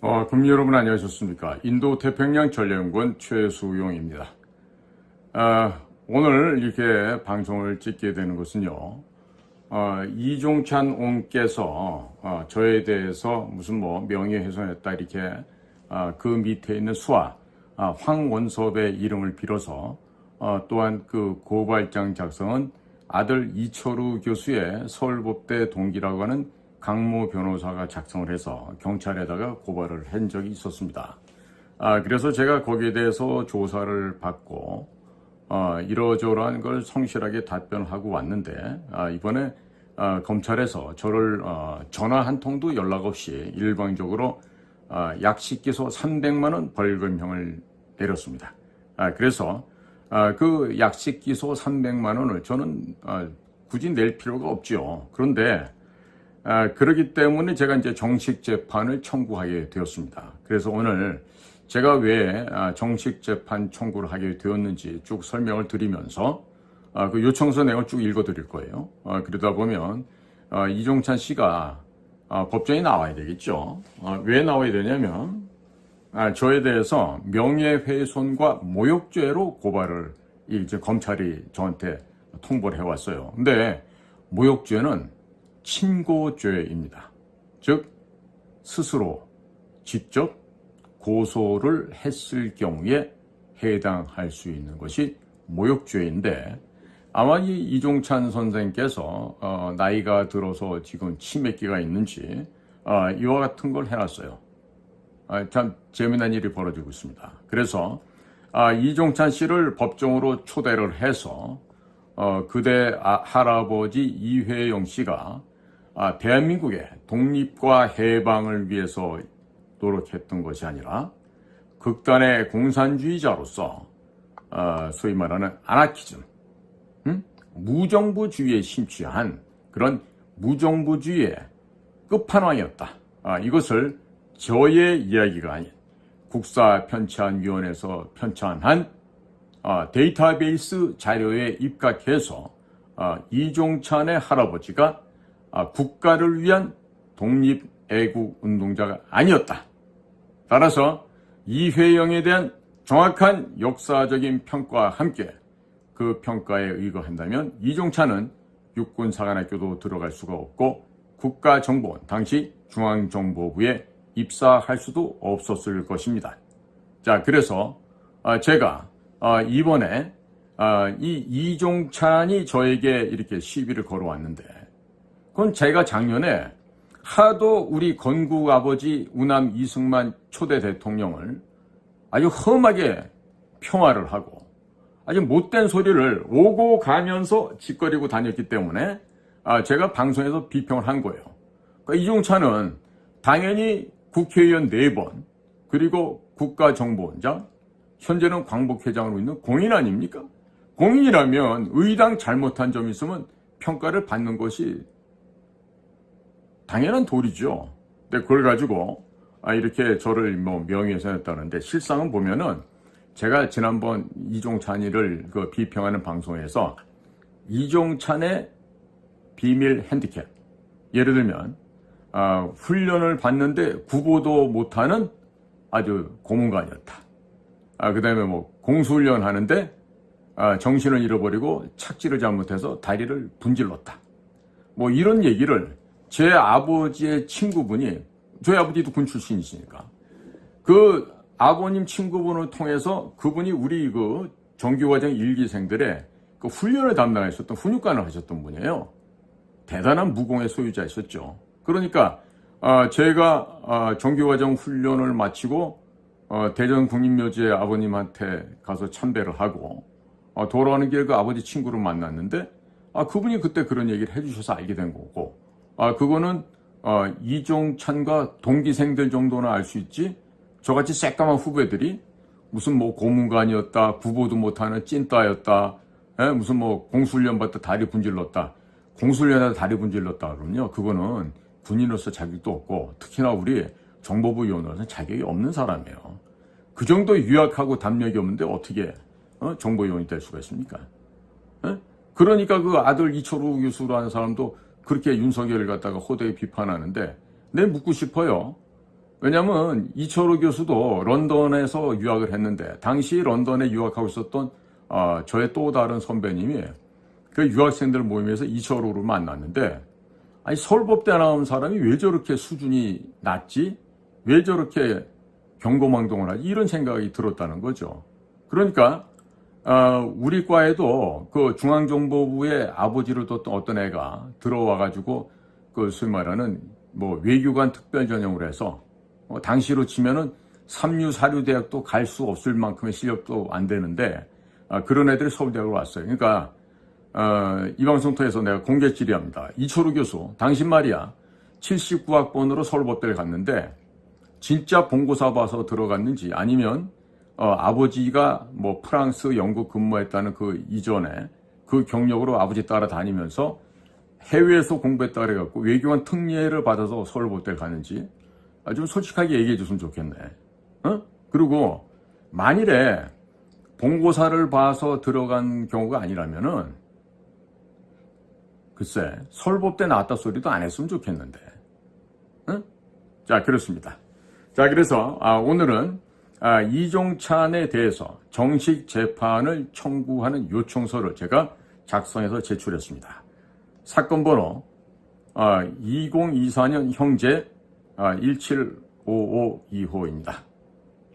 국민 여러분 안녕하셨습니까? 인도 태평양 전략연구원 최수용입니다. 오늘 이렇게 방송을 찍게 되는 것은요, 이종찬 옹께서 저에 대해서 무슨 명예훼손했다 이렇게 그 밑에 있는 수하 황원섭의 이름을 빌어서 또한 그 고발장 작성은 아들 이철우 교수의 서울법대 동기라고 하는 강모 변호사가 작성을 해서 경찰에다가 고발을 한 적이 있었습니다. 그래서 제가 거기에 대해서 조사를 받고 이러저러한 걸 성실하게 답변하고 왔는데 이번에 검찰에서 저를 전화 한 통도 연락 없이 일방적으로 약식기소 300만 원 벌금형을 내렸습니다. 그래서 그 약식기소 300만 원을 저는 굳이 낼 필요가 없죠. 그런데 그렇기 때문에 제가 이제 정식 재판을 청구하게 되었습니다. 그래서 오늘 제가 왜 정식 재판 청구를 하게 되었는지 쭉 설명을 드리면서 그 요청서 내용을 쭉 읽어 드릴 거예요. 그러다 보면 이종찬 씨가 법정에 나와야 되겠죠. 왜 나와야 되냐면 저에 대해서 명예훼손과 모욕죄로 고발을 이제 검찰이 저한테 통보를 해왔어요. 근데 모욕죄는 친고죄입니다. 즉 스스로 직접 고소를 했을 경우에 해당할 수 있는 것이 모욕죄인데 아마 이 이종찬 선생께서 나이가 들어서 지금 치매기가 있는지 이와 같은 걸 해놨어요. 참 재미난 일이 벌어지고 있습니다. 그래서 이종찬 씨를 법정으로 초대를 해서 그대 할아버지 이회영 씨가 대한민국의 독립과 해방을 위해서 노력했던 것이 아니라 극단의 공산주의자로서 소위 말하는 아나키즘, 무정부주의에 심취한 그런 무정부주의의 끝판왕이었다. 이것을 저의 이야기가 아닌 국사편찬위원회에서 편찬한 데이터베이스 자료에 입각해서 이종찬의 할아버지가 국가를 위한 독립애국운동자가 아니었다. 따라서 이회영에 대한 정확한 역사적인 평가와 함께 그 평가에 의거한다면 이종찬은 육군사관학교도 들어갈 수가 없고 국가정보원, 당시 중앙정보부에 입사할 수도 없었을 것입니다. 자, 그래서 제가 이번에 이 이종찬이 저에게 이렇게 시비를 걸어왔는데 그건 제가 작년에 하도 우리 건국 아버지 우남 이승만 초대 대통령을 아주 험하게 평화를 하고 아주 못된 소리를 오고 가면서 짓거리고 다녔기 때문에 제가 방송에서 비평을 한 거예요. 그러니까 이종찬은 당연히 국회의원 4번 그리고 국가정보원장 현재는 광복회장으로 있는 공인 아닙니까? 공인이라면 의당 잘못한 점이 있으면 평가를 받는 것이 당연한 도리죠. 근데 그걸 가지고 이렇게 저를 명예훼손했다는데 실상은 보면은 제가 지난번 이종찬이를 비평하는 방송에서 이종찬의 비밀 핸디캡, 예를 들면 훈련을 받는데 구보도 못하는 아주 고문관이었다. 그 다음에 공수훈련 하는데 정신을 잃어버리고 착지를 잘못해서 다리를 분질렀다. 이런 얘기를 제 아버지의 친구분이, 저희 아버지도 군 출신이시니까 그 아버님 친구분을 통해서 그분이 우리 정규과정 1기생들의 그 훈련을 담당하셨던 훈육관을 하셨던 분이에요. 대단한 무공의 소유자이셨죠. 그러니까 제가 정규과정 훈련을 마치고 대전 국립묘지에 아버님한테 가서 참배를 하고 돌아오는 길에 그 아버지 친구를 만났는데 그분이 그때 그런 얘기를 해주셔서 알게 된 거고 그거는 이종찬과 동기생들 정도는 알 수 있지 저같이 새까만 후배들이 무슨 고문관이었다, 구보도 못하는 찐따였다, 무슨 공수훈련 받다 다리 분질렀다, 공수훈련하다 다리 분질렀다 그러면요, 그거는 군인으로서 자격도 없고 특히나 우리 정보부 요원으로서는 자격이 없는 사람이에요. 그 정도 유약하고 담력이 없는데 어떻게 정보요원이 될 수가 있습니까? 그러니까 그 아들 이철우 교수라는 사람도 그렇게 윤석열을 갖다가 호되게 비판하는데 내 묻고 싶어요. 왜냐하면 이철우 교수도 런던에서 유학을 했는데 당시 런던에 유학하고 있었던 저의 또 다른 선배님이 그 유학생들 모임에서 이철우를 만났는데, 아니 서울법대 나온 사람이 왜 저렇게 수준이 낮지? 왜 저렇게 경거망동을 하지? 이런 생각이 들었다는 거죠. 그러니까 우리 과에도 그 중앙정보부의 아버지를 뒀던 어떤 애가 들어와가지고 그 소위 말하는 뭐 외교관 특별 전형으로 해서 당시로 치면은 삼류 사류 대학도 갈 수 없을 만큼의 실력도 안 되는데 그런 애들이 서울대학으로 왔어요. 그러니까 이 방송 통해서 내가 공개 질의합니다. 이철우 교수, 당신 말이야 79학번으로 서울법대를 갔는데 진짜 본고사 봐서 들어갔는지, 아니면 아버지가 뭐 프랑스, 영국 근무했다는 그 이전에 그 경력으로 아버지 따라다니면서 해외에서 공부했다 그래갖고 외교관 특례를 받아서 서울법대를 갔는지 좀 솔직하게 얘기해 줬으면 좋겠네. 그리고 만일에 본고사를 봐서 들어간 경우가 아니라면은 글쎄 서울법대 나왔다 소리도 안 했으면 좋겠는데. 자, 그렇습니다. 자, 그래서 오늘은 이종찬에 대해서 정식 재판을 청구하는 요청서를 제가 작성해서 제출했습니다. 사건 번호 2024년 형제 175525입니다.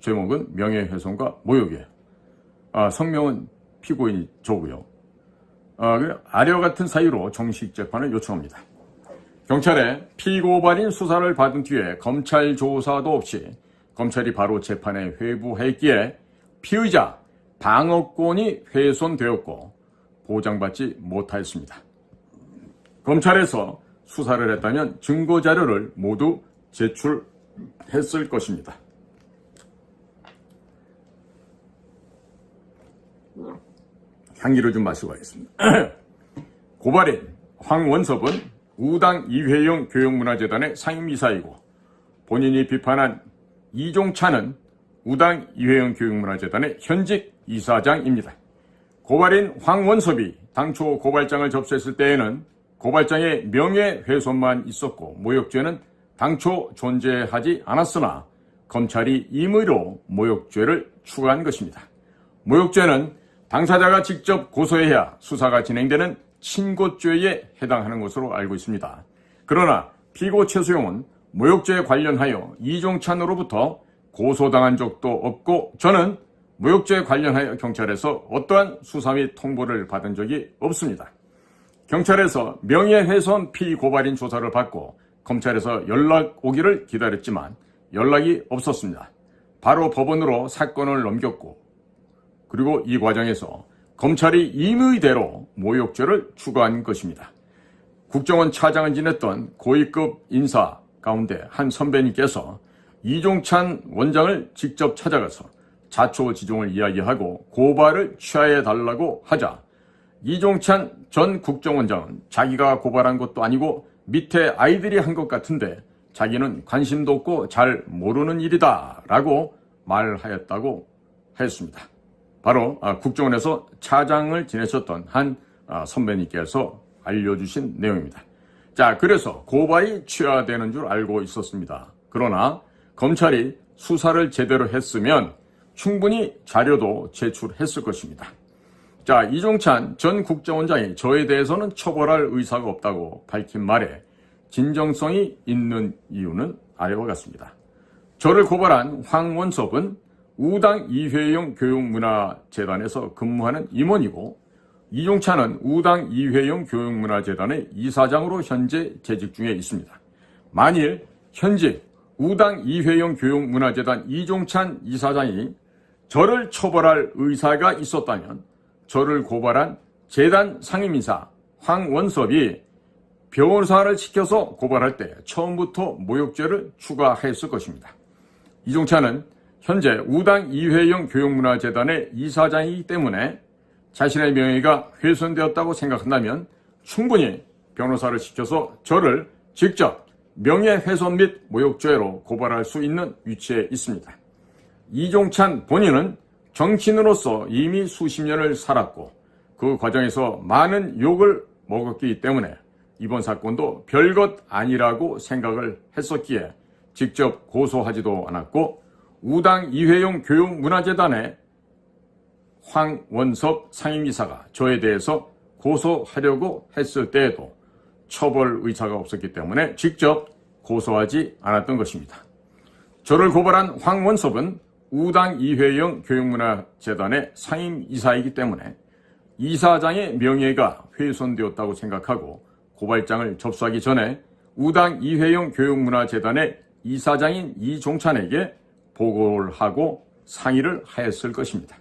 제목은 명예훼손과 모욕이에요. 성명은 피고인이 저고요. 아래와 같은 사유로 정식 재판을 요청합니다. 경찰에 피고발인 수사를 받은 뒤에 검찰 조사도 없이 검찰이 바로 재판에 회부했기에 피의자 방어권이 훼손되었고 보장받지 못하였습니다. 검찰에서 수사를 했다면 증거자료를 모두 제출했을 것입니다. 향기를 좀 마시고 가겠습니다. 고발인 황원섭은 우당 이회영 교육문화재단의 상임이사이고, 본인이 비판한 이종찬은 우당 이회영 교육문화재단의 현직 이사장입니다. 고발인 황원섭이 당초 고발장을 접수했을 때에는 고발장에 명예훼손만 있었고 모욕죄는 당초 존재하지 않았으나 검찰이 임의로 모욕죄를 추가한 것입니다. 모욕죄는 당사자가 직접 고소해야 수사가 진행되는 친고죄에 해당하는 것으로 알고 있습니다. 그러나 피고 최수용은 모욕죄에 관련하여 이종찬으로부터 고소당한 적도 없고 저는 모욕죄에 관련하여 경찰에서 어떠한 수사 및 통보를 받은 적이 없습니다. 경찰에서 명예훼손 피고발인 조사를 받고 검찰에서 연락 오기를 기다렸지만 연락이 없었습니다. 바로 법원으로 사건을 넘겼고, 그리고 이 과정에서 검찰이 임의대로 모욕죄를 추가한 것입니다. 국정원 차장을 지냈던 고위급 인사 가운데 한 선배님께서 이종찬 원장을 직접 찾아가서 자초지종을 이야기하고 고발을 취하해달라고 하자 이종찬 전 국정원장은 자기가 고발한 것도 아니고 밑에 아이들이 한 것 같은데 자기는 관심도 없고 잘 모르는 일이다 라고 말하였다고 했습니다. 바로 국정원에서 차장을 지내셨던 한 선배님께서 알려주신 내용입니다. 자, 그래서 고발이 취하되는 줄 알고 있었습니다. 그러나 검찰이 수사를 제대로 했으면 충분히 자료도 제출했을 것입니다. 자, 이종찬 전 국정원장이 저에 대해서는 처벌할 의사가 없다고 밝힌 말에 진정성이 있는 이유는 아래와 같습니다. 저를 고발한 황원섭은 우당 이회영 교육문화재단에서 근무하는 임원이고, 이종찬은 우당 이회영 교육문화재단의 이사장으로 현재 재직 중에 있습니다. 만일 현직 우당 이회영 교육문화재단 이종찬 이사장이 저를 처벌할 의사가 있었다면 저를 고발한 재단 상임이사 황원섭이 변호사를 시켜서 고발할 때 처음부터 모욕죄를 추가했을 것입니다. 이종찬은 현재 우당 이회영 교육문화재단의 이사장이기 때문에 자신의 명예가 훼손되었다고 생각한다면 충분히 변호사를 시켜서 저를 직접 명예훼손 및 모욕죄로 고발할 수 있는 위치에 있습니다. 이종찬 본인은 정치인으로서 이미 수십 년을 살았고 그 과정에서 많은 욕을 먹었기 때문에 이번 사건도 별것 아니라고 생각을 했었기에 직접 고소하지도 않았고 우당 이회용 교육문화재단의 황원섭 상임이사가 저에 대해서 고소하려고 했을 때에도 처벌 의사가 없었기 때문에 직접 고소하지 않았던 것입니다. 저를 고발한 황원섭은 우당 이회영 교육문화재단의 상임이사이기 때문에 이사장의 명예가 훼손되었다고 생각하고 고발장을 접수하기 전에 우당 이회영 교육문화재단의 이사장인 이종찬에게 보고를 하고 상의를 하였을 것입니다.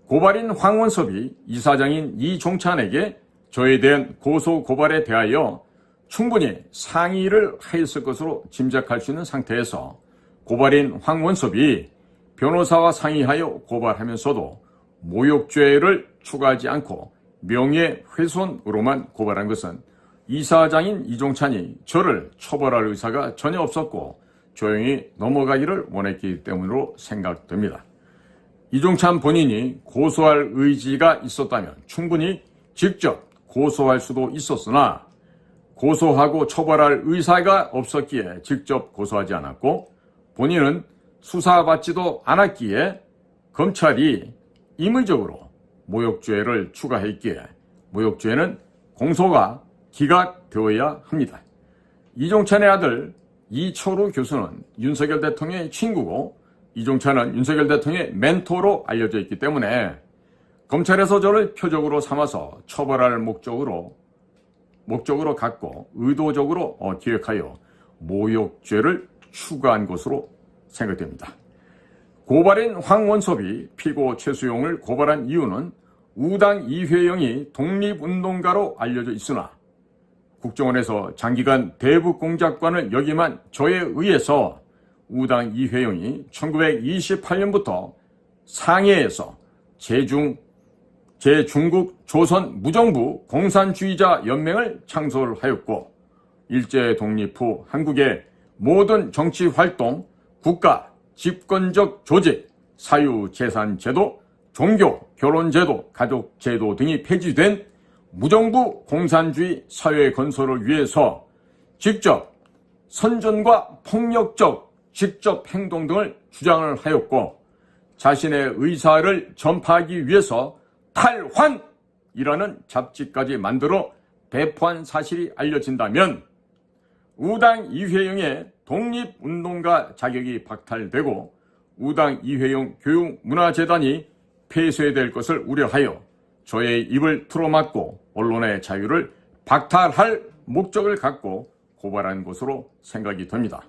고발인 황원섭이 이사장인 이종찬에게 저에 대한 고소 고발에 대하여 충분히 상의를 하였을 것으로 짐작할 수 있는 상태에서 고발인 황원섭이 변호사와 상의하여 고발하면서도 모욕죄를 추가하지 않고 명예훼손으로만 고발한 것은 이사장인 이종찬이 저를 처벌할 의사가 전혀 없었고 조용히 넘어가기를 원했기 때문으로 생각됩니다. 이종찬 본인이 고소할 의지가 있었다면 충분히 직접 고소할 수도 있었으나 고소하고 처벌할 의사가 없었기에 직접 고소하지 않았고 본인은 수사받지도 않았기에 검찰이 임의적으로 모욕죄를 추가했기에 모욕죄는 공소가 기각되어야 합니다. 이종찬의 아들 이철우 교수는 윤석열 대통령의 친구고 이종찬은 윤석열 대통령의 멘토로 알려져 있기 때문에 검찰에서 저를 표적으로 삼아서 처벌할 목적으로 갖고 의도적으로 기획하여 모욕죄를 추가한 것으로 생각됩니다. 고발인 황원섭이 피고 최수용을 고발한 이유는 우당 이회영이 독립운동가로 알려져 있으나 국정원에서 장기간 대북공작관을 역임한 저에 의해서 우당 이회영이 1928년부터 상해에서 제중국 조선 무정부 공산주의자 연맹을 창설하였고 일제 독립 후 한국의 모든 정치활동, 국가, 집권적 조직, 사유재산제도, 종교, 결혼제도, 가족제도 등이 폐지된 무정부 공산주의 사회 건설을 위해서 직접 선전과 폭력적 직접 행동 등을 주장을 하였고 자신의 의사를 전파하기 위해서 탈환이라는 잡지까지 만들어 배포한 사실이 알려진다면 우당 이회영의 독립운동가 자격이 박탈되고 우당 이회영 교육문화재단이 폐쇄될 것을 우려하여 저의 입을 틀어막고 언론의 자유를 박탈할 목적을 갖고 고발한 것으로 생각이 됩니다.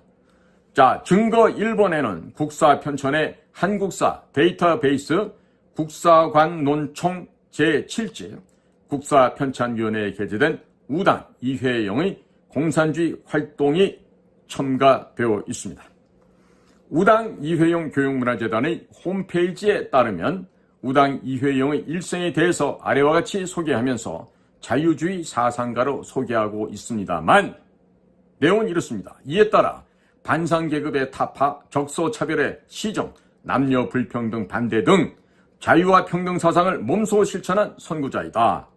자, 증거 1번에는 국사 편찬의 한국사 데이터베이스 국사관논총 제7지 국사편찬위원회에 게재된 우당 이회영의 공산주의 활동이 첨가되어 있습니다. 우당 이회영 교육문화재단의 홈페이지에 따르면 우당 이회영의 일생에 대해서 아래와 같이 소개하면서 자유주의 사상가로 소개하고 있습니다만 내용은 이렇습니다. 이에 따라 반상계급의 타파, 적소차별의 시정, 남녀 불평등 반대 등 자유와 평등 사상을 몸소 실천한 선구자이다.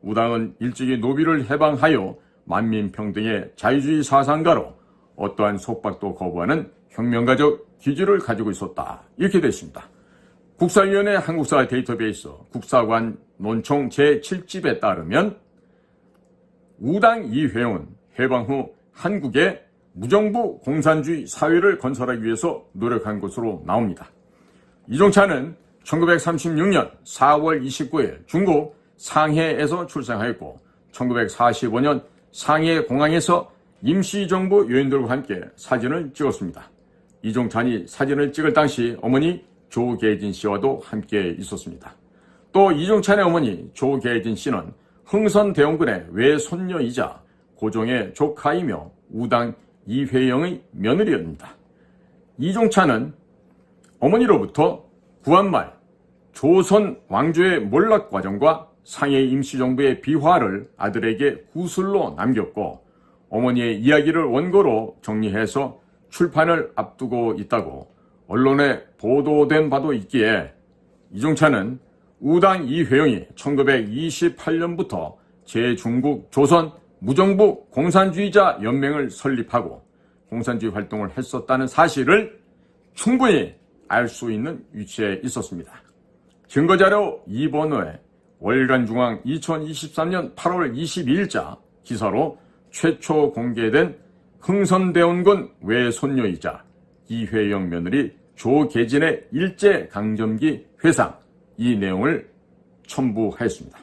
우당은 일찍이 노비를 해방하여 만민평등의 자유주의 사상가로 어떠한 속박도 거부하는 혁명가적 기질을 가지고 있었다. 이렇게 되어 있습니다. 국사위원회 한국사 데이터베이스 국사관 논총 제7집에 따르면 우당 이회영은 해방 후 한국의 무정부 공산주의 사회를 건설하기 위해서 노력한 것으로 나옵니다. 이종찬은 1936년 4월 29일 중국 상해에서 출생하였고 1945년 상해 공항에서 임시정부 요인들과 함께 사진을 찍었습니다. 이종찬이 사진을 찍을 당시 어머니 조계진 씨와도 함께 있었습니다. 또 이종찬의 어머니 조계진 씨는 흥선대원군의 외손녀이자 고종의 조카이며 우당 이회영의 며느리입니다. 이종찬은 어머니로부터 구한말 조선 왕조의 몰락 과정과 상해 임시정부의 비화를 아들에게 구술로 남겼고 어머니의 이야기를 원고로 정리해서 출판을 앞두고 있다고 언론에 보도된 바도 있기에 이종찬은 우당 이회영이 1928년부터 제중국 조선 무정부 공산주의자 연맹을 설립하고 공산주의 활동을 했었다는 사실을 충분히 알 수 있는 위치에 있었습니다. 증거자료 2번호에 월간중앙 2023년 8월 22일자 기사로 최초 공개된 흥선대원군 외손녀이자 이회영 며느리 조계진의 일제강점기 회상, 이 내용을 첨부하였습니다.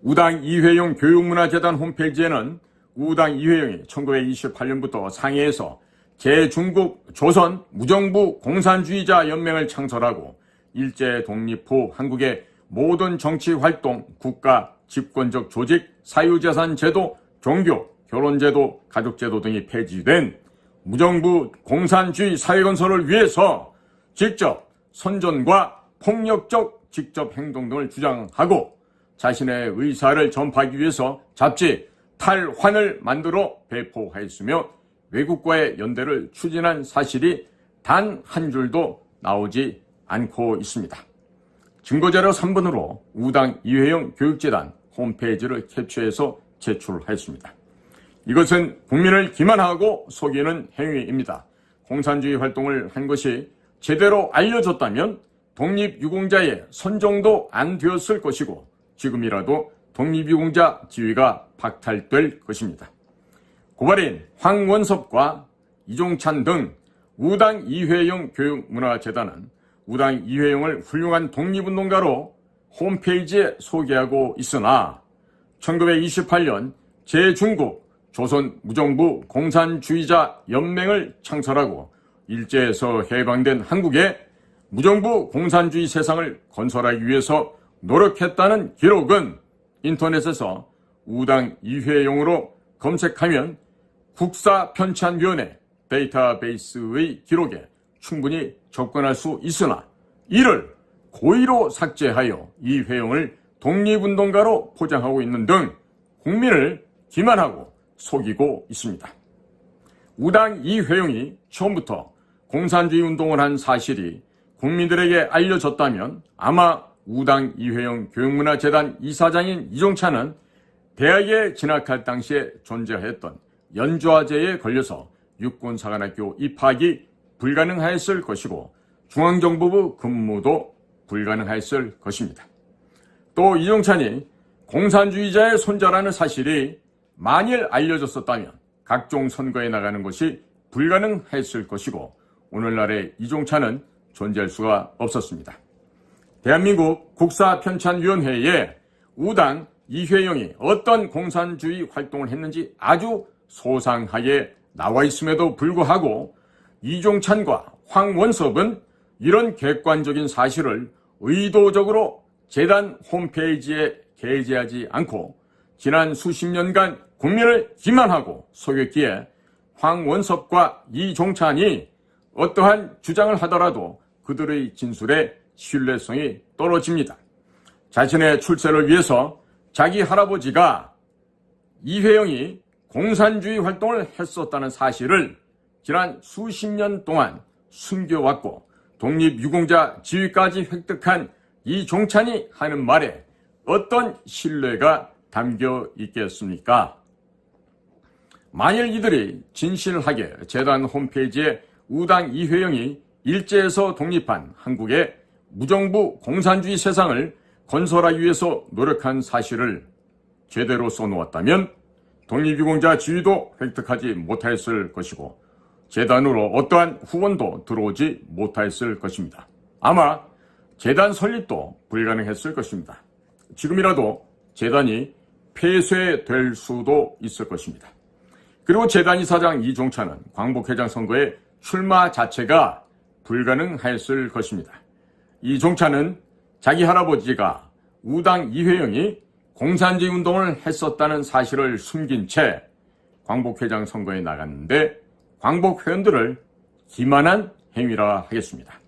우당 이회영 교육문화재단 홈페이지에는 우당 이회영이 1928년부터 상해에서 제중국 조선 무정부 공산주의자 연맹을 창설하고 일제 독립 후 한국의 모든 정치활동, 국가, 집권적 조직, 사유재산 제도, 종교, 결혼제도, 가족제도 등이 폐지된 무정부 공산주의 사회건설을 위해서 직접 선전과 폭력적 직접 행동 등을 주장하고 자신의 의사를 전파하기 위해서 잡지 탈환을 만들어 배포하였으며 외국과의 연대를 추진한 사실이 단 한 줄도 나오지 않고 있습니다. 증거자료 3번으로 우당 이회영 교육재단 홈페이지를 캡처해서 제출하였습니다. 이것은 국민을 기만하고 속이는 행위입니다. 공산주의 활동을 한 것이 제대로 알려졌다면 독립유공자의 선정도 안 되었을 것이고 지금이라도 독립유공자 지위가 박탈될 것입니다. 고발인 황원섭과 이종찬 등 우당 이회영 교육문화재단은 우당 이회영을 훌륭한 독립운동가로 홈페이지에 소개하고 있으나 1928년 제중국 조선 무정부 공산주의자 연맹을 창설하고 일제에서 해방된 한국의 무정부 공산주의 세상을 건설하기 위해서 노력했다는 기록은 인터넷에서 우당 이회영으로 검색하면 국사편찬위원회 데이터베이스의 기록에 충분히 접근할 수 있으나 이를 고의로 삭제하여 이회영을 독립운동가로 포장하고 있는 등 국민을 기만하고 속이고 있습니다. 우당 이회영이 처음부터 공산주의 운동을 한 사실이 국민들에게 알려졌다면 아마 우당 이회영 교육문화재단 이사장인 이종찬은 대학에 진학할 당시에 존재했던 연좌제에 걸려서 육군사관학교 입학이 불가능하였을 것이고 중앙정보부 근무도 불가능하였을 것입니다. 또 이종찬이 공산주의자의 손자라는 사실이 만일 알려졌었다면 각종 선거에 나가는 것이 불가능했을 것이고 오늘날의 이종찬은 존재할 수가 없었습니다. 대한민국 국사편찬위원회에 우당 이회영이 어떤 공산주의 활동을 했는지 아주 소상하게 나와 있음에도 불구하고 이종찬과 황원섭은 이런 객관적인 사실을 의도적으로 재단 홈페이지에 게재하지 않고 지난 수십 년간 국민을 기만하고 속였기에 황원섭과 이종찬이 어떠한 주장을 하더라도 그들의 진술에 신뢰성이 떨어집니다. 자신의 출세를 위해서 자기 할아버지가 이회영이 공산주의 활동을 했었다는 사실을 지난 수십 년 동안 숨겨왔고 독립유공자 지위까지 획득한 이종찬이 하는 말에 어떤 신뢰가 담겨 있겠습니까? 만일 이들이 진실하게 재단 홈페이지에 우당 이회영이 일제에서 독립한 한국의 무정부 공산주의 세상을 건설하기 위해서 노력한 사실을 제대로 써놓았다면 독립유공자 지위도 획득하지 못하였을 것이고 재단으로 어떠한 후원도 들어오지 못하였을 것입니다. 아마 재단 설립도 불가능했을 것입니다. 지금이라도 재단이 폐쇄될 수도 있을 것입니다. 그리고 재단 이사장 이종찬은 광복회장 선거에 출마 자체가 불가능하였을 것입니다. 이종찬은 자기 할아버지가 우당 이회영이 공산주의 운동을 했었다는 사실을 숨긴 채 광복회장 선거에 나갔는데 광복회원들을 기만한 행위라 하겠습니다.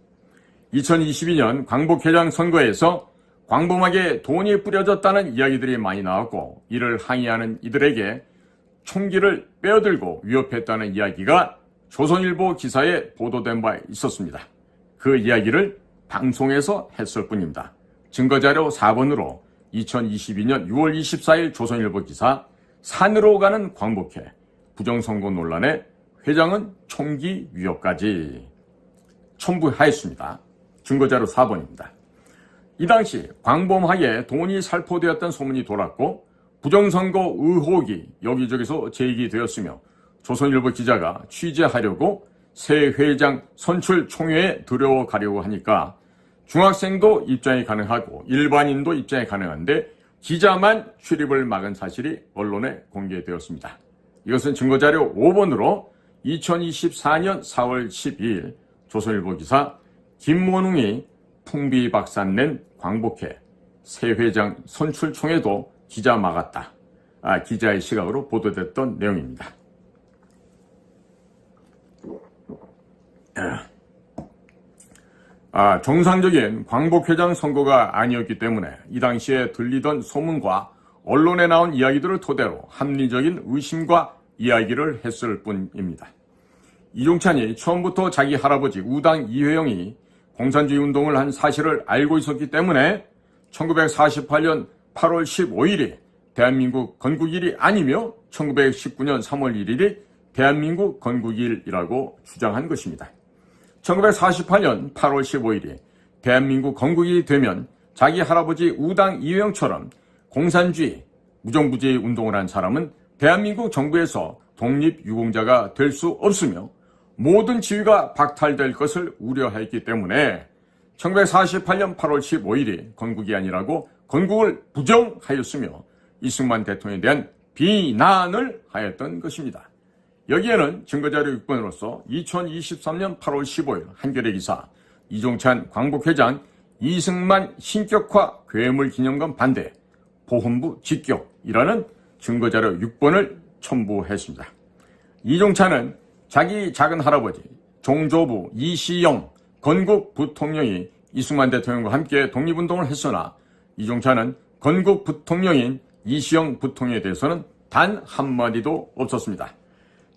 2022년 광복회장 선거에서 광범하게 돈이 뿌려졌다는 이야기들이 많이 나왔고 이를 항의하는 이들에게 총기를 빼어들고 위협했다는 이야기가 조선일보 기사에 보도된 바 있었습니다. 그 이야기를 방송에서 했을 뿐입니다. 증거자료 4번으로 2022년 6월 24일 조선일보 기사 산으로 가는 광복회 부정선거 논란에 회장은 총기 위협까지 첨부하였습니다. 증거자료 4번입니다. 이 당시 광범하게 돈이 살포되었던 소문이 돌았고 부정선거 의혹이 여기저기서 제기되었으며 조선일보 기자가 취재하려고 새 회장 선출 총회에 들어가려고 하니까 중학생도 입장이 가능하고 일반인도 입장이 가능한데 기자만 출입을 막은 사실이 언론에 공개되었습니다. 이것은 증거자료 5번으로 2024년 4월 12일 조선일보 기사 김원웅이 풍비박산낸 광복회 새 회장 선출총회도 기자 막았다. 기자의 시각으로 보도됐던 내용입니다. 정상적인 광복회장 선거가 아니었기 때문에 이 당시에 들리던 소문과 언론에 나온 이야기들을 토대로 합리적인 의심과 이야기를 했을 뿐입니다. 이종찬이 처음부터 자기 할아버지 우당 이회영이 공산주의 운동을 한 사실을 알고 있었기 때문에 1948년 8월 15일이 대한민국 건국일이 아니며 1919년 3월 1일이 대한민국 건국일이라고 주장한 것입니다. 1948년 8월 15일이 대한민국 건국이 되면 자기 할아버지 우당 이회영처럼 공산주의, 무정부주의 운동을 한 사람은 대한민국 정부에서 독립유공자가 될 수 없으며 모든 지위가 박탈될 것을 우려했기 때문에 1948년 8월 15일이 건국이 아니라고 건국을 부정하였으며 이승만 대통령에 대한 비난을 하였던 것입니다. 여기에는 증거자료 6번으로서 2023년 8월 15일 한겨레 기사 이종찬 광복회장 이승만 신격화 괴물기념관 반대 보훈부 직격이라는 증거자료 6번을 첨부했습니다. 이종찬은 자기 작은 할아버지 종조부 이시영 건국 부통령이 이승만 대통령과 함께 독립운동을 했으나 이종찬은 건국 부통령인 이시영 부통령에 대해서는 단 한마디도 없었습니다.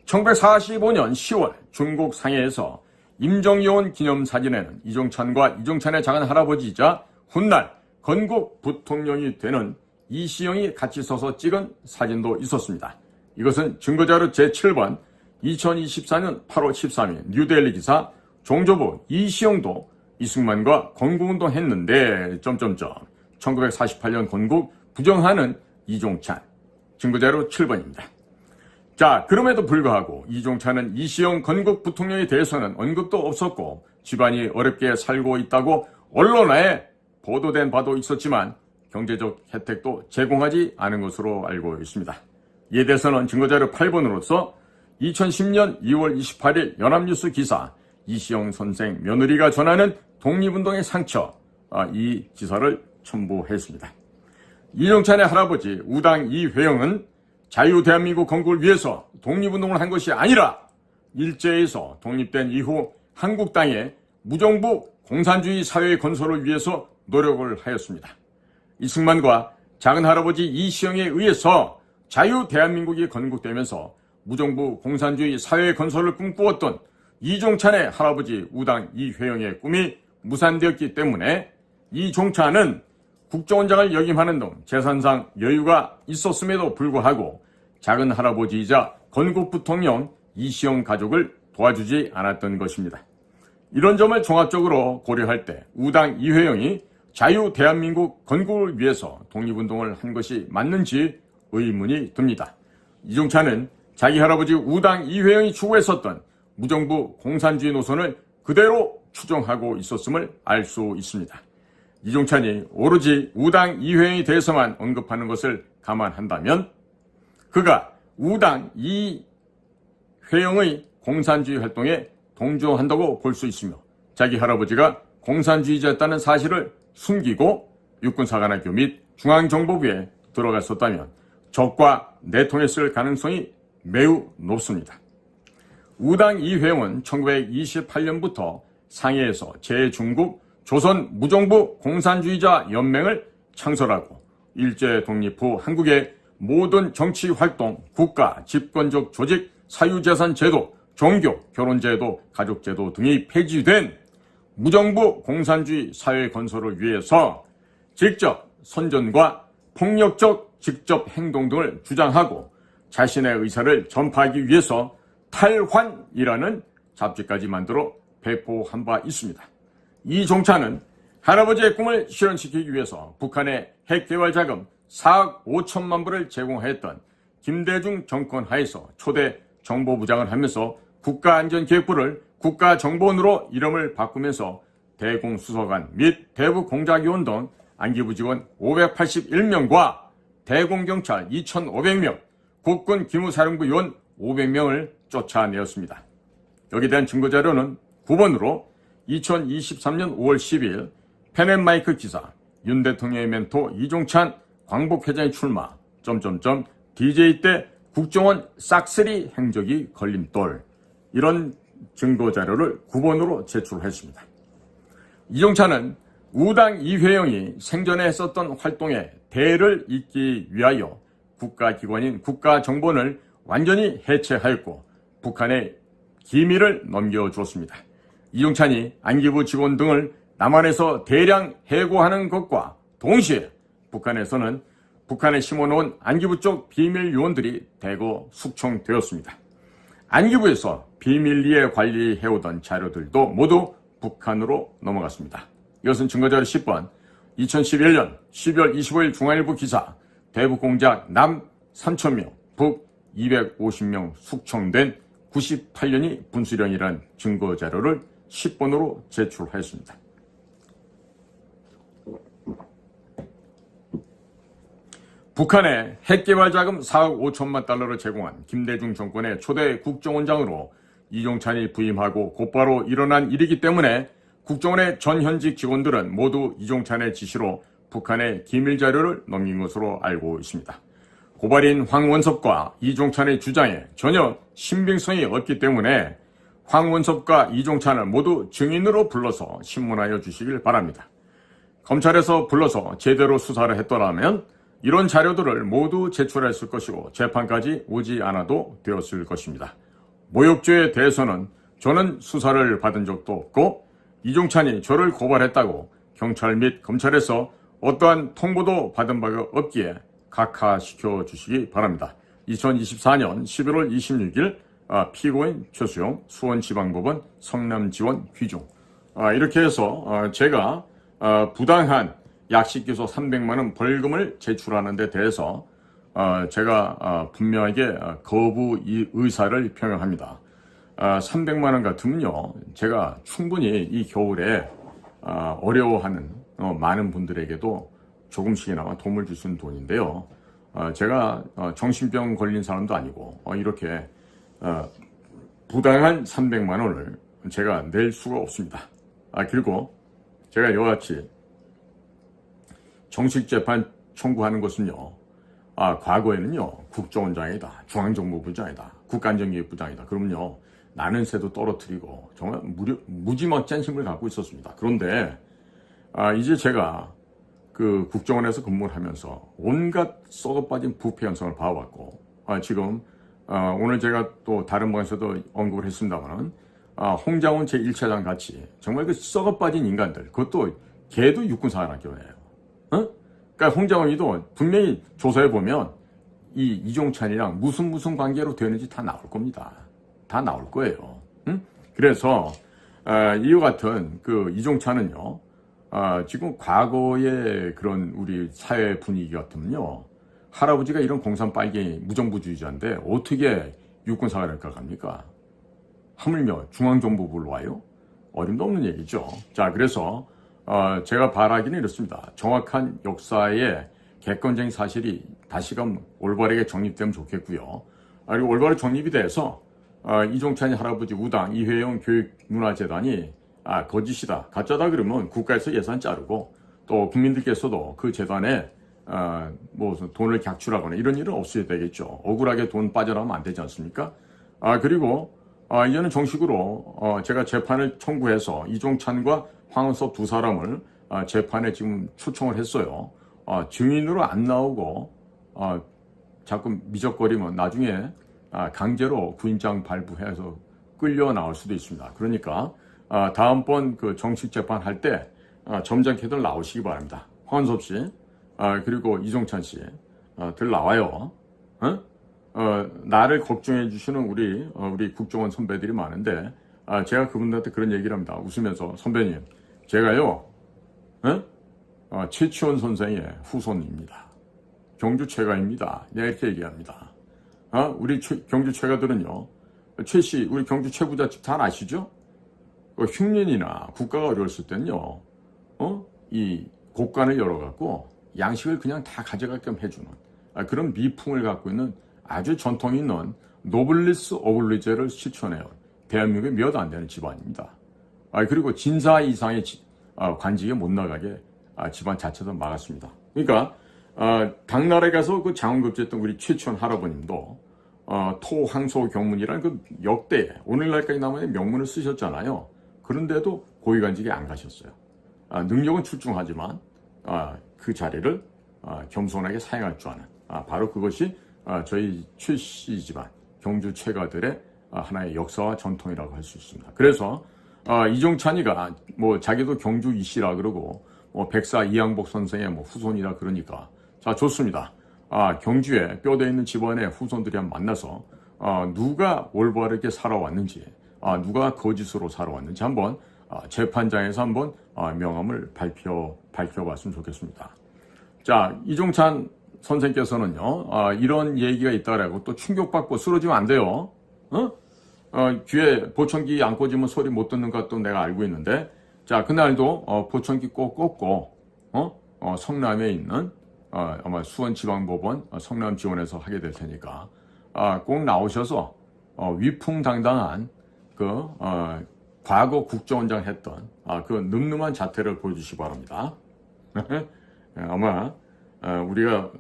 1945년 10월 중국 상해에서 임정요원 기념사진에는 이종찬과 이종찬의 작은 할아버지이자 훗날 건국 부통령이 되는 이시영이 같이 서서 찍은 사진도 있었습니다. 이것은 증거자료 제7번 2024년 8월 13일 뉴델리 기사 종조부 이시영도 이승만과 건국운동 했는데 1948년 건국 부정하는 이종찬 증거자료 7번입니다. 자, 그럼에도 불구하고 이종찬은 이시영 건국 부통령에 대해서는 언급도 없었고 집안이 어렵게 살고 있다고 언론에 보도된 바도 있었지만 경제적 혜택도 제공하지 않은 것으로 알고 있습니다. 이에 대해서는 증거자료 8번으로서 2010년 2월 28일 연합뉴스 기사 이시영 선생 며느리가 전하는 독립운동의 상처 이 기사를 첨부했습니다. 이종찬의 할아버지 우당 이회영은 자유대한민국 건국을 위해서 독립운동을 한 것이 아니라 일제에서 독립된 이후 한국 땅에 무정부 공산주의 사회의 건설을 위해서 노력을 하였습니다. 이승만과 작은할아버지 이시영에 의해서 자유대한민국이 건국되면서 무정부 공산주의 사회의 건설을 꿈꾸었던 이종찬의 할아버지 우당 이회영의 꿈이 무산되었기 때문에 이종찬은 국정원장을 역임하는 등 재산상 여유가 있었음에도 불구하고 작은 할아버지이자 건국 부통령 이시영 가족을 도와주지 않았던 것입니다. 이런 점을 종합적으로 고려할 때 우당 이회영이 자유 대한민국 건국을 위해서 독립운동을 한 것이 맞는지 의문이 듭니다. 이종찬은 자기 할아버지 우당 이회영이 추구했었던 무정부 공산주의 노선을 그대로 추종하고 있었음을 알 수 있습니다. 이종찬이 오로지 우당 이회영에 대해서만 언급하는 것을 감안한다면 그가 우당 이회영의 공산주의 활동에 동조한다고 볼 수 있으며 자기 할아버지가 공산주의자였다는 사실을 숨기고 육군사관학교 및 중앙정보부에 들어갔었다면 적과 내통했을 가능성이 매우 높습니다. 우당 이회영은 1928년부터 상해에서 제중국 조선 무정부 공산주의자 연맹을 창설하고 일제 독립 후 한국의 모든 정치 활동, 국가, 집권적 조직, 사유재산 제도, 종교, 결혼제도, 가족제도 등이 폐지된 무정부 공산주의 사회 건설을 위해서 직접 선전과 폭력적 직접 행동 등을 주장하고 자신의 의사를 전파하기 위해서 탈환이라는 잡지까지 만들어 배포한 바 있습니다. 이종찬은 할아버지의 꿈을 실현시키기 위해서 북한의 핵개발 자금 4억 5천만 불을 제공하였던 김대중 정권 하에서 초대 정보부장을 하면서 국가안전기획부를 국가정보원으로 이름을 바꾸면서 대공수사관 및 대북공작위원 등 안기부 직원 581명과 대공경찰 2,500명, 국군 기무사령부 요원 500명을 쫓아내었습니다. 여기에 대한 증거자료는 9번으로 2023년 5월 10일 펜앤마이크 기사, 윤 대통령의 멘토 이종찬 광복회장의 출마, DJ 때 국정원 싹쓸이 행적이 걸림돌, 이런 증거자료를 9번으로 제출했습니다. 이종찬은 우당 이회영이 생전에 했었던 활동에 대를 잇기 위하여 국가기관인 국가정보원을 완전히 해체하였고 북한의 기밀을 넘겨주었습니다. 이종찬이 안기부 직원 등을 남한에서 대량 해고하는 것과 동시에 북한에서는 북한에 심어놓은 안기부 쪽 비밀 요원들이 대거 숙청되었습니다. 안기부에서 비밀리에 관리해오던 자료들도 모두 북한으로 넘어갔습니다. 이것은 증거자료 10번, 2011년 12월 25일 중앙일보 기사, 대북공작 남 3,000명, 북 250명 숙청된 98년이 분수령이라는 증거자료를 10번으로 제출하였습니다. 북한에 핵개발 자금 4억 5천만 달러를 제공한 김대중 정권의 초대 국정원장으로 이종찬이 부임하고 곧바로 일어난 일이기 때문에 국정원의 전 현직 직원들은 모두 이종찬의 지시로 북한의 기밀자료를 넘긴 것으로 알고 있습니다. 고발인 황원섭과 이종찬의 주장에 전혀 신빙성이 없기 때문에 황원섭과 이종찬을 모두 증인으로 불러서 신문하여 주시길 바랍니다. 검찰에서 불러서 제대로 수사를 했더라면 이런 자료들을 모두 제출했을 것이고 재판까지 오지 않아도 되었을 것입니다. 모욕죄에 대해서는 저는 수사를 받은 적도 없고 이종찬이 저를 고발했다고 경찰 및 검찰에서 어떠한 통보도 받은 바가 없기에 각하시켜 주시기 바랍니다. 2024년 11월 26일 피고인 최수용 수원지방법원 성남지원 귀중. 이렇게 해서 제가 부당한 약식기소 300만 원 벌금을 제출하는 데 대해서 제가 분명하게 거부 의사를 표명합니다. 300만 원 같으면요, 제가 충분히 이 겨울에 어려워하는 많은 분들에게도 조금씩이나마 도움을 줄 수 있는 돈인데요. 제가 정신병 걸린 사람도 아니고 이렇게 부당한 300만 원을 제가 낼 수가 없습니다. 그리고 제가 이와 같이 정식 재판 청구하는 것은요, 과거에는요, 국정원장이다, 중앙정보부장이다, 국가안전기획부장이다. 그러면요, 나는 새도 떨어뜨리고 정말 무지막지한 힘을 갖고 있었습니다. 그런데 이제 제가 그 국정원에서 근무를 하면서 온갖 썩어빠진 부패 현상을 봐왔고, 지금 오늘 제가 또 다른 방에서도 언급을 했습니다만, 홍장훈 제1차장 같이 정말 그 썩어빠진 인간들, 그것도 걔도 육군사관학교예요. 그러니까 홍장훈이도 분명히 조사해보면 이 이종찬이랑 무슨 관계로 되는지 다 나올 겁니다. 다 나올 거예요. 그래서 이와 같은 그 이종찬은요, 지금 과거의 그런 우리 사회 분위기 같으면요, 할아버지가 이런 공산 빨갱이 무정부주의자인데 어떻게 육군사관학과 갑니까? 하물며 중앙정보부로 와요? 어림도 없는 얘기죠. 자, 그래서 제가 바라기는 이렇습니다. 정확한 역사의 객관적인 사실이 다시금 올바르게 정립되면 좋겠고요. 그리고 올바르게 정립이 돼서 이종찬이 할아버지 우당 이회영 교육문화재단이 거짓이다, 가짜다 그러면 국가에서 예산 자르고 또 국민들께서도 그 재단에 뭐 돈을 객출하거나 이런 일은 없어야 되겠죠. 억울하게 돈 빠져나오면 안 되지 않습니까? 그리고 이제는 정식으로 제가 재판을 청구해서 이종찬과 황원섭 두 사람을 재판에 지금 초청을 했어요. 증인으로 안 나오고 자꾸 미적거리면 나중에 강제로 구인장 발부해서 끌려 나올 수도 있습니다. 그러니까 다음번 그 정식 재판 할 때 점잖게들 나오시기 바랍니다. 황원섭 씨, 그리고 이종찬 씨, 들 나와요. 나를 걱정해 주시는 우리 국정원 선배들이 많은데, 제가 그분들한테 그런 얘기를 합니다. 웃으면서, 선배님, 제가요, 최치원 선생의 후손입니다. 경주 최가입니다. 내가 이렇게 얘기합니다. 우리 경주 최가들은요, 최씨, 우리 경주 최부잣집 잘 아시죠? 흉년이나 국가가 어려웠을 때는요, 이 곡간을 열어갖고 양식을 그냥 다 가져가게끔 해주는 그런 미풍을 갖고 있는 아주 전통 있는 노블리스 오블리제를 실천해요. 대한민국에 몇 안 되는 집안입니다. 그리고 진사 이상의 관직에 못 나가게 집안 자체도 막았습니다. 그러니까 당나라에 가서 그 장원급제했던 우리 최치원 할아버님도 토항소 경문이라는 그 역대 오늘날까지 남은 명문을 쓰셨잖아요. 그런데도 고위관직에 안 가셨어요. 능력은 출중하지만 그 자리를 겸손하게 사용할 줄 아는 바로 그것이 저희 최씨 집안 경주 최가들의 하나의 역사와 전통이라고 할 수 있습니다. 그래서 이종찬이가 뭐 자기도 경주 이씨라 그러고 뭐 백사 이양복 선생의 뭐 후손이라 그러니까 자 좋습니다. 경주에 뼈대 있는 집안의 후손들이 한번 만나서 누가 올바르게 살아왔는지 누가 거짓으로 살아왔는지 한번 재판장에서 한번 명함을 밝혀봤으면 좋겠습니다. 자, 이종찬 선생께서는요, 이런 얘기가 있다라고 또 충격받고 쓰러지면 안 돼요. 귀에 보청기 안 꽂으면 소리 못 듣는 것도 내가 알고 있는데, 자, 그날도 보청기 꼭 꽂고, 성남에 있는 아마 수원지방법원 성남지원에서 하게 될 테니까 꼭 나오셔서 위풍당당한 그 과거 국정원장 했던 그 늠름한 자태를 보여주시기 바랍니다. 아마 우리가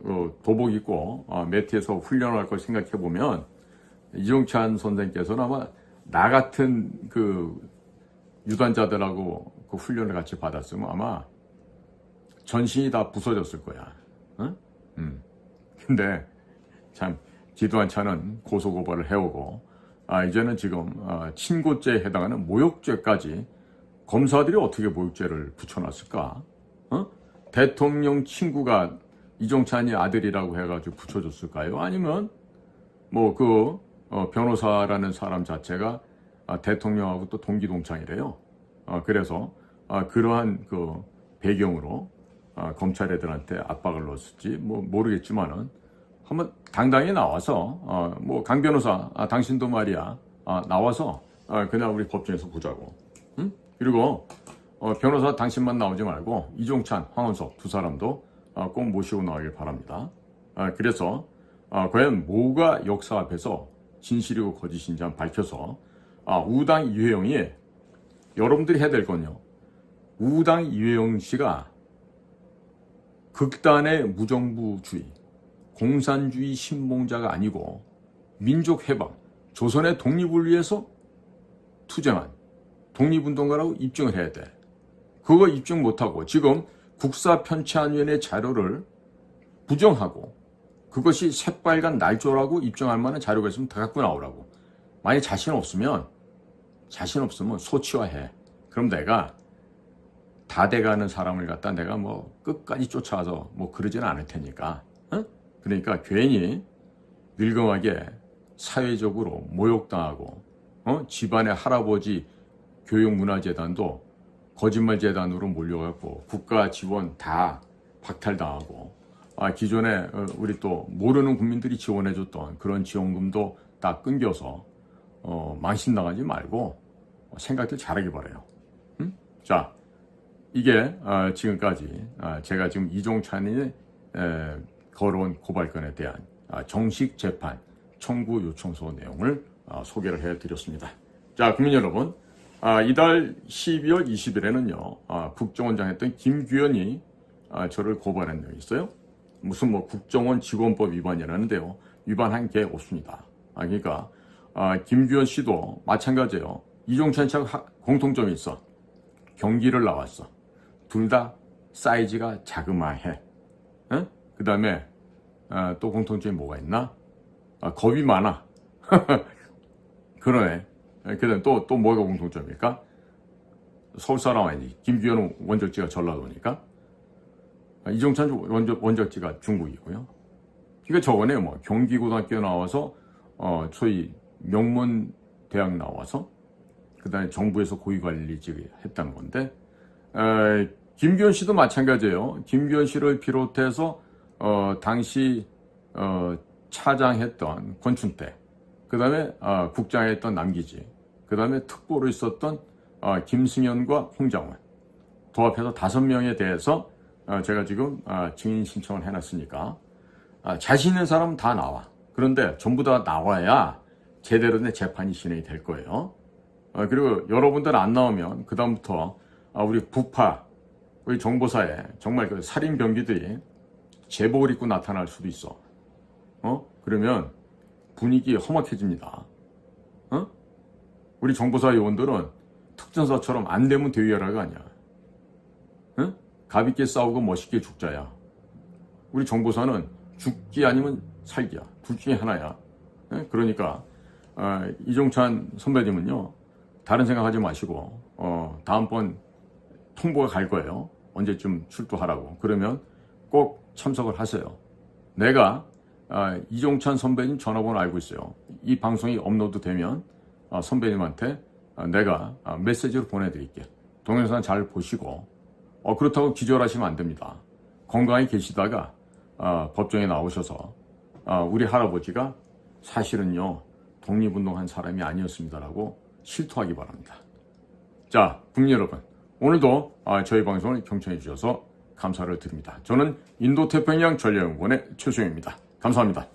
도복 입고 매트에서 훈련을 할 걸 생각해 보면 이종찬 선생께서는 아마 나 같은 그 유단자들하고 그 훈련을 같이 받았으면 아마 전신이 다 부서졌을 거야. 근데 참 기도한 차는 고소고발을 해오고 이제는 지금 친고죄에 해당하는 모욕죄까지 검사들이 어떻게 모욕죄를 붙여놨을까? 대통령 친구가 이종찬이 아들이라고 해가지고 붙여줬을까요? 아니면 뭐 그 변호사라는 사람 자체가 대통령하고 또 동기동창이래요. 그래서 그러한 그 배경으로 검찰 애들한테 압박을 넣었을지 뭐 모르겠지만은 한번 당당히 나와서 뭐 강 변호사 당신도 말이야 나와서 그냥 우리 법정에서 보자고. 응? 그리고 변호사 당신만 나오지 말고 이종찬, 황원석 두 사람도 꼭 모시고 나오길 바랍니다. 그래서 과연 뭐가 역사 앞에서 진실이고 거짓인지 한번 밝혀서 우당 이회영이 여러분들이 해야 될 건요. 우당 이회영 씨가 극단의 무정부주의, 공산주의 신봉자가 아니고 민족해방, 조선의 독립을 위해서 투쟁한 독립운동가라고 입증을 해야 돼. 그거 입증 못하고 지금 국사편찬위원회 자료를 부정하고 그것이 새빨간 날조라고 입증할 만한 자료가 있으면 다 갖고 나오라고. 만약 자신 없으면 소치화해. 그럼 내가 다 돼가는 사람을 갖다 내가 뭐 끝까지 쫓아와서 뭐 그러지는 않을 테니까. 그러니까 괜히 늙음하게 사회적으로 모욕당하고 집안의 할아버지 교육문화재단도 거짓말재단으로 몰려갖고 국가 지원 다 박탈당하고 기존에 우리 또 모르는 국민들이 지원해줬던 그런 지원금도 다 끊겨서 망신당하지 말고 생각들 잘하기 바라요. 자, 이게 지금까지 제가 지금 이종찬이 걸어온 고발건에 대한 정식 재판 청구 요청서 내용을 소개를 해드렸습니다. 자, 국민 여러분, 이달 12월 20일에는요 국정원장 했던 김규현이 저를 고발한 적이 있어요. 무슨 뭐 국정원 직원법 위반이라는데요, 위반한 게 없습니다. 그러니까 김규현 씨도 마찬가지예요. 이종찬 씨하고 공통점이 있어. 경기를 나왔어. 둘 다 사이즈가 자그마해. 그 다음에 또 공통점이 뭐가 있나? 겁이 많아. 그러네. 그 다음에 또 뭐가 공통점일까? 서울 사람 아니지. 김규현은 원적지가 전라도니까. 이종찬 원적지가 중국이고요. 그러니까 저번에 뭐 경기고등학교 나와서 소위 명문 대학 나와서 그다음에 정부에서 고위관리직 했다는 건데 김기현 씨도 마찬가지예요. 김기현 씨를 비롯해서 당시 차장했던 권춘태, 그다음에 국장했던 남기지, 그다음에 특보로 있었던 김승현과 홍장원 도합해서 5명에 대해서 제가 지금 증인 신청을 해놨으니까 자신 있는 사람은 다 나와. 그런데 전부 다 나와야 제대로 된 재판이 진행이 될 거예요. 그리고 여러분들 안 나오면 그 다음부터 우리 부파, 우리 정보사에 정말 그 살인 병기들이 제복을 입고 나타날 수도 있어. 그러면 분위기 험악해집니다. 우리 정보사 요원들은 특전사처럼 안 되면 대위하라가 아니야. 가볍게 싸우고 멋있게 죽자야. 우리 정보사는 죽기 아니면 살기야. 둘 중에 하나야. 그러니까 이종찬 선배님은요, 다른 생각하지 마시고 다음번 통보가 갈 거예요. 언제쯤 출두하라고. 그러면 꼭 참석을 하세요. 내가 이종찬 선배님 전화번호 알고 있어요. 이 방송이 업로드 되면 선배님한테 내가 메시지로 보내드릴게. 동영상 잘 보시고 그렇다고 기절하시면 안 됩니다. 건강히 계시다가 법정에 나오셔서 우리 할아버지가 사실은요 독립운동한 사람이 아니었습니다라고 실토하기 바랍니다. 자, 국민 여러분, 오늘도 저희 방송을 경청해 주셔서 감사를 드립니다. 저는 인도태평양 전략연구원의 최수영입니다. 감사합니다.